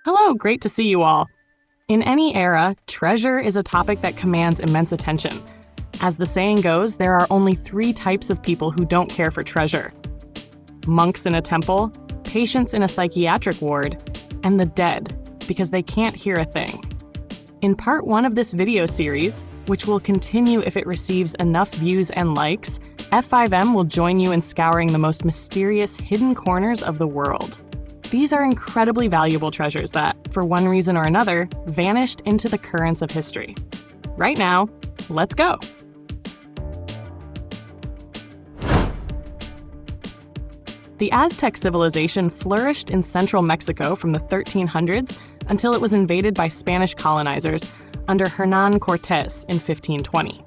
Hello, great to see you all. In any era, treasure is a topic that commands immense attention. As the saying goes, there are only 3 types of people who don't care for treasure: monks in a temple, patients in a psychiatric ward, and the dead, because they can't hear a thing. In part 1 of this video series, which will continue if it receives enough views and likes, F5M will join you in scouring the most mysterious hidden corners of the world. These are incredibly valuable treasures that, for one reason or another, vanished into the currents of history. Right now, let's go! The Aztec civilization flourished in central Mexico from the 1300s until it was invaded by Spanish colonizers under Hernán Cortés in 1520.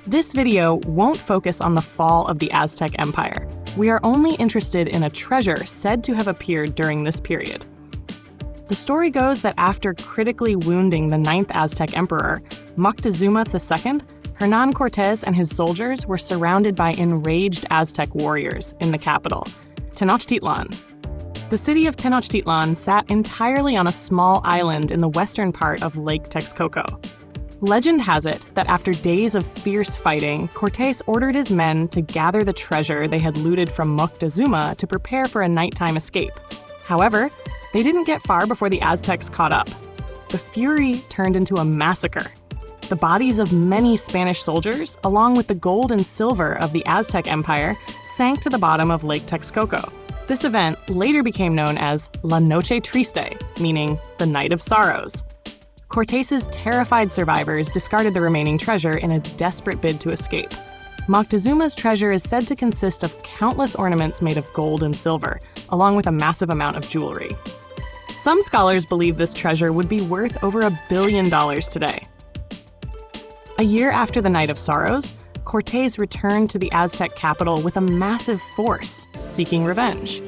This video won't focus on the fall of the Aztec Empire. We are only interested in a treasure said to have appeared during this period. The story goes that after critically wounding the 9th Aztec emperor, Moctezuma II, Hernán Cortés and his soldiers were surrounded by enraged Aztec warriors in the capital, Tenochtitlan. The city of Tenochtitlan sat entirely on a small island in the western part of Lake Texcoco. Legend has it that after days of fierce fighting, Cortés ordered his men to gather the treasure they had looted from Moctezuma to prepare for a nighttime escape. However, they didn't get far before the Aztecs caught up. The fury turned into a massacre. The bodies of many Spanish soldiers, along with the gold and silver of the Aztec Empire, sank to the bottom of Lake Texcoco. This event later became known as La Noche Triste, meaning the Night of Sorrows. Cortés's terrified survivors discarded the remaining treasure in a desperate bid to escape. Moctezuma's treasure is said to consist of countless ornaments made of gold and silver, along with a massive amount of jewelry. Some scholars believe this treasure would be worth over $1 billion today. A year after the Night of Sorrows, Cortés returned to the Aztec capital with a massive force, seeking revenge.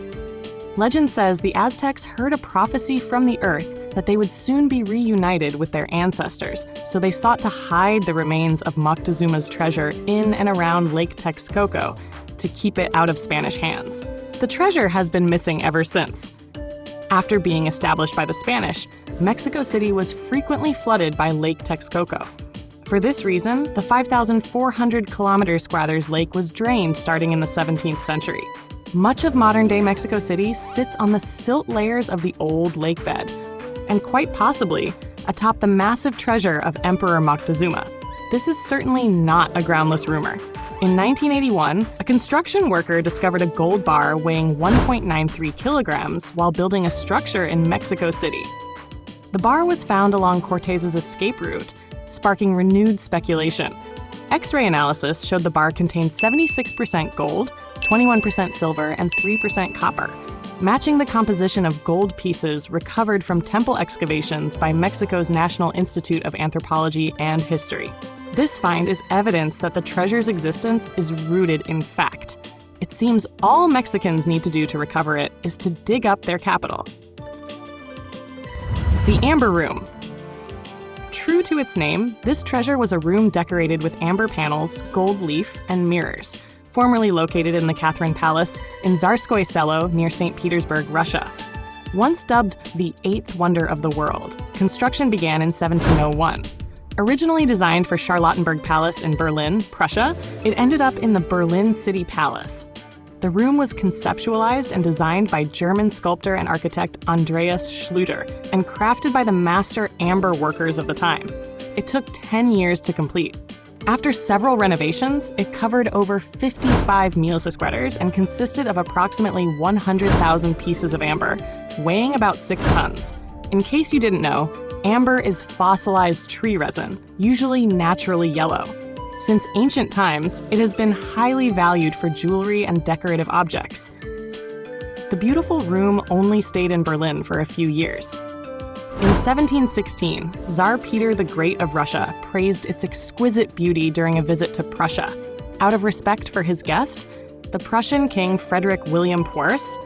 Legend says the Aztecs heard a prophecy from the earth that they would soon be reunited with their ancestors, so they sought to hide the remains of Moctezuma's treasure in and around Lake Texcoco to keep it out of Spanish hands. The treasure has been missing ever since. After being established by the Spanish, Mexico City was frequently flooded by Lake Texcoco. For this reason, the 5,400-kilometer square lake was drained starting in the 17th century. Much of modern-day Mexico City sits on the silt layers of the old lake bed, and quite possibly atop the massive treasure of Emperor Moctezuma. This is certainly not a groundless rumor. In 1981, a construction worker discovered a gold bar weighing 1.93 kilograms while building a structure in Mexico City. The bar was found along Cortés's escape route, sparking renewed speculation. X-ray analysis showed the bar contained 76% gold, 21% silver, and 3% copper, matching the composition of gold pieces recovered from temple excavations by Mexico's National Institute of Anthropology and History. This find is evidence that the treasure's existence is rooted in fact. It seems all Mexicans need to do to recover it is to dig up their capital. The Amber Room. True to its name, this treasure was a room decorated with amber panels, gold leaf, and mirrors, formerly located in the Catherine Palace in Tsarskoye Selo near St. Petersburg, Russia. Once dubbed the 8th wonder of the world, construction began in 1701. Originally designed for Charlottenburg Palace in Berlin, Prussia, it ended up in the Berlin City Palace. The room was conceptualized and designed by German sculptor and architect Andreas Schlüter and crafted by the master amber workers of the time. It took 10 years to complete. After several renovations, it covered over 55 millisesquares and consisted of approximately 100,000 pieces of amber, weighing about 6 tons. In case you didn't know, amber is fossilized tree resin, usually naturally yellow. Since ancient times, it has been highly valued for jewelry and decorative objects. The beautiful room only stayed in Berlin for a few years. In 1716, Tsar Peter the Great of Russia praised its exquisite beauty during a visit to Prussia. Out of respect for his guest, the Prussian King Frederick William Porus,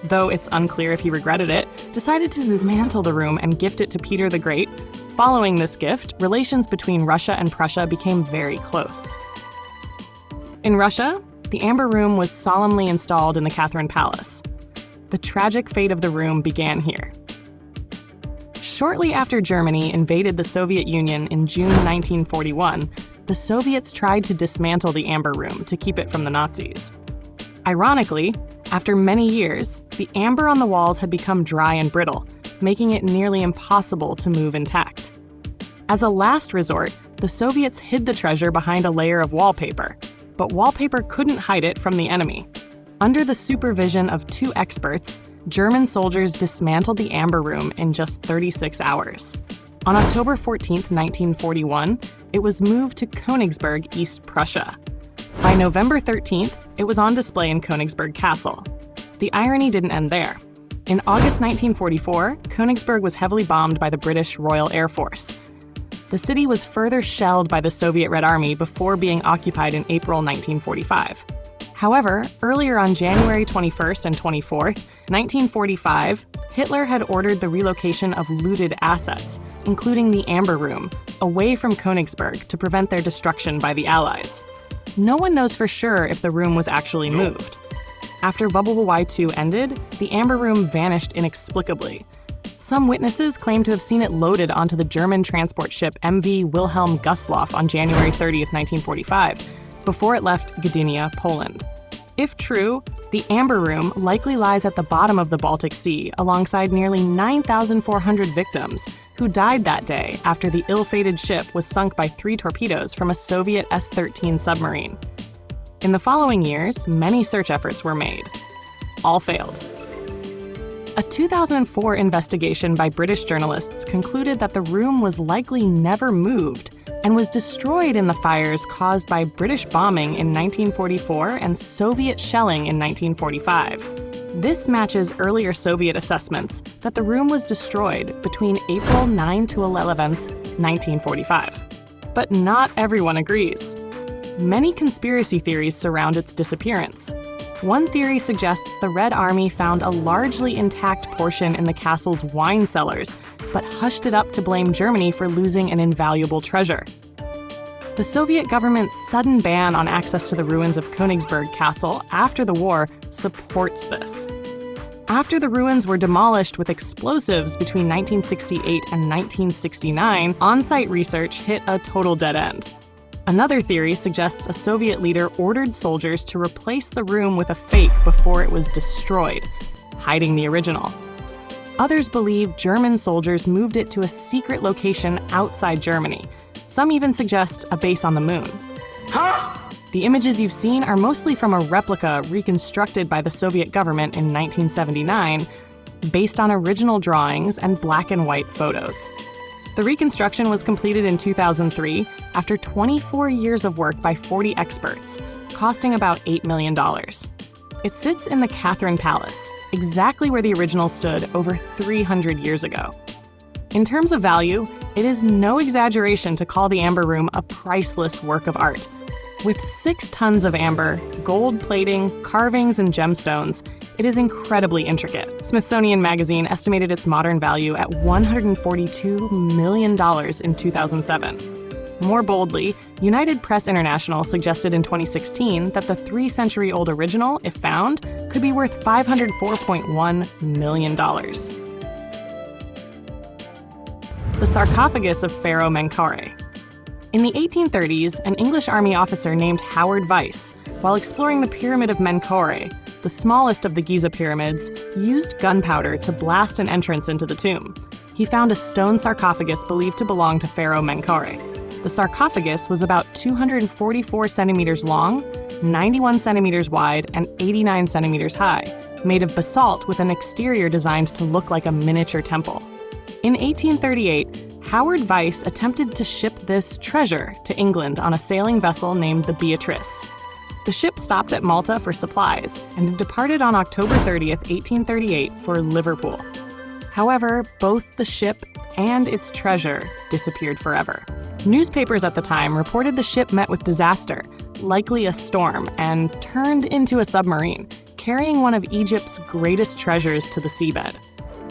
though it's unclear if he regretted it, decided to dismantle the room and gift it to Peter the Great. Following this gift, relations between Russia and Prussia became very close. In Russia, the Amber Room was solemnly installed in the Catherine Palace. The tragic fate of the room began here. Shortly after Germany invaded the Soviet Union in June 1941, the Soviets tried to dismantle the Amber Room to keep it from the Nazis. Ironically, after many years, the amber on the walls had become dry and brittle, making it nearly impossible to move intact. As a last resort, the Soviets hid the treasure behind a layer of wallpaper, but wallpaper couldn't hide it from the enemy. Under the supervision of 2 experts, German soldiers dismantled the Amber Room in just 36 hours. On October 14, 1941, it was moved to Königsberg, East Prussia. By November 13th, it was on display in Königsberg Castle. The irony didn't end there. In August 1944, Königsberg was heavily bombed by the British Royal Air Force. The city was further shelled by the Soviet Red Army before being occupied in April 1945. However, earlier on January 21st and 24th, 1945, Hitler had ordered the relocation of looted assets, including the Amber Room, away from Königsberg to prevent their destruction by the Allies. No one knows for sure if the room was actually moved. After WW2 ended, the Amber Room vanished inexplicably. Some witnesses claim to have seen it loaded onto the German transport ship MV Wilhelm Gustloff on January 30th, 1945, before it left Gdynia, Poland. If true, the Amber Room likely lies at the bottom of the Baltic Sea alongside nearly 9,400 victims who died that day after the ill-fated ship was sunk by 3 torpedoes from a Soviet S-13 submarine. In the following years, many search efforts were made. All failed. A 2004 investigation by British journalists concluded that the room was likely never moved and was destroyed in the fires caused by British bombing in 1944 and Soviet shelling in 1945. This matches earlier Soviet assessments that the room was destroyed between April 9 to 11, 1945. But not everyone agrees. Many conspiracy theories surround its disappearance. One theory suggests the Red Army found a largely intact portion in the castle's wine cellars, but hushed it up to blame Germany for losing an invaluable treasure. The Soviet government's sudden ban on access to the ruins of Königsberg Castle after the war supports this. After the ruins were demolished with explosives between 1968 and 1969, on-site research hit a total dead end. Another theory suggests a Soviet leader ordered soldiers to replace the room with a fake before it was destroyed, hiding the original. Others believe German soldiers moved it to a secret location outside Germany. Some even suggest a base on the moon. The images you've seen are mostly from a replica reconstructed by the Soviet government in 1979, based on original drawings and black and white photos. The reconstruction was completed in 2003 after 24 years of work by 40 experts, costing about $8 million. It sits in the Catherine Palace, exactly where the original stood over 300 years ago. In terms of value, it is no exaggeration to call the Amber Room a priceless work of art. With 6 tons of amber, gold plating, carvings, and gemstones, it is incredibly intricate. Smithsonian Magazine estimated its modern value at $142 million in 2007. More boldly, United Press International suggested in 2016 that the 3-century-old original, if found, could be worth $504.1 million. The sarcophagus of Pharaoh Menkaure. In the 1830s, an English army officer named Howard Vyse, while exploring the Pyramid of Menkaure, the smallest of the Giza pyramids, used gunpowder to blast an entrance into the tomb. He found a stone sarcophagus believed to belong to Pharaoh Menkaure. The sarcophagus was about 244 centimeters long, 91 centimeters wide, and 89 centimeters high, made of basalt with an exterior designed to look like a miniature temple. In 1838, Howard Vyse attempted to ship this treasure to England on a sailing vessel named the Beatrice. The ship stopped at Malta for supplies and departed on October 30th, 1838 for Liverpool. However, both the ship and its treasure disappeared forever. Newspapers at the time reported the ship met with disaster, likely a storm, and turned into a submarine, carrying one of Egypt's greatest treasures to the seabed.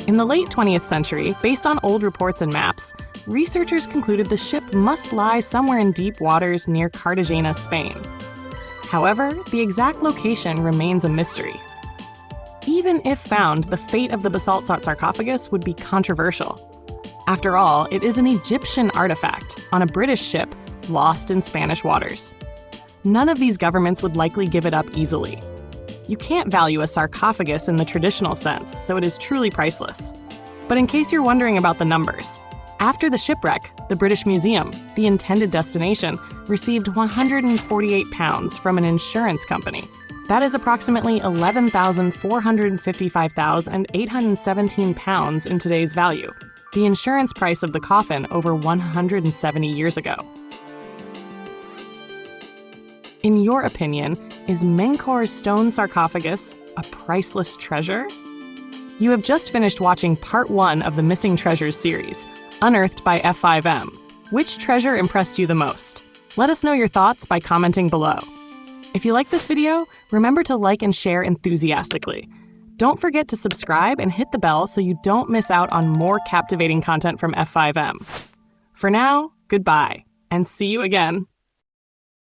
In the late 20th century, based on old reports and maps, researchers concluded the ship must lie somewhere in deep waters near Cartagena, Spain. However, the exact location remains a mystery. Even if found, the fate of the basalt sarcophagus would be controversial. After all, it is an Egyptian artifact on a British ship lost in Spanish waters. None of these governments would likely give it up easily. You can't value a sarcophagus in the traditional sense, so it is truly priceless. But in case you're wondering about the numbers, after the shipwreck, the British Museum, the intended destination, received £148 from an insurance company. That is approximately £11,455,817 in today's value, the insurance price of the coffin over 170 years ago. In your opinion, is Menkaur's stone sarcophagus a priceless treasure? You have just finished watching part 1 of the Missing Treasures series, unearthed by F5M. Which treasure impressed you the most? Let us know your thoughts by commenting below. If you like this video, remember to like and share enthusiastically. Don't forget to subscribe and hit the bell so you don't miss out on more captivating content from F5M. For now, goodbye, and see you again.